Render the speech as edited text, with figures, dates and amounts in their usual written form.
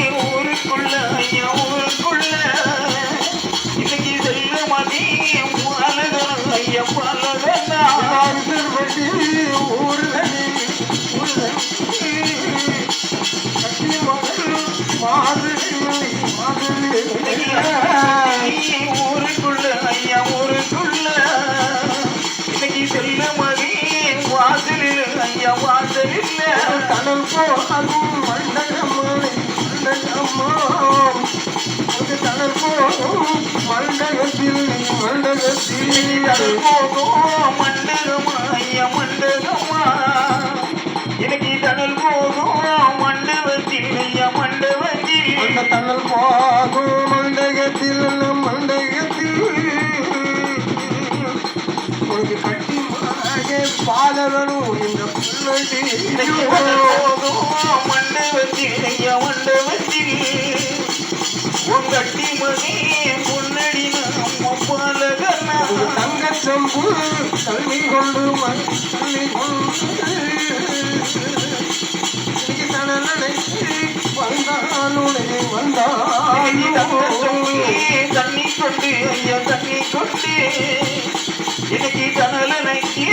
ஊருக்குள்ள ஐயா ஊருக்குள்ள இன்னைக்கு செல்ல மதி பாலகன் ஐயா பாலகன் ஊருக்குள்ள ஐயா ஊருக்குள்ள இன்னைக்கு செல்ல மதி வாசலில் ஐயா வாசலில் கடல் போகும் மண்டகமாய் மண்டகமாம் கடல் போகும் மண்டகத்தில் மண்டகத்தில் போகும் மண்டகமா ஐயா மண்டகமா எனக்கு கடல் போகும் மண்டபத்தில் ஐயா மண்டபத்தில் அந்த கடல் போகும் மண்டகத்தில் மண்டகத்தில் உனக்கு கட்டி பாலகனும் இந்த மண்டபத்தில் ஐயா மண்டபத்தில் உங்கட்டி மணி முன்னடி நம்ம பாலகன் தங்கச்சம்பு தள்ளி கொண்டு தள்ளி கொண்டு வந்தாலுடைய தண்ணி கொண்டு ஐயா தண்ணி கொண்டு இன்னைக்கு கனல் நைக்கிய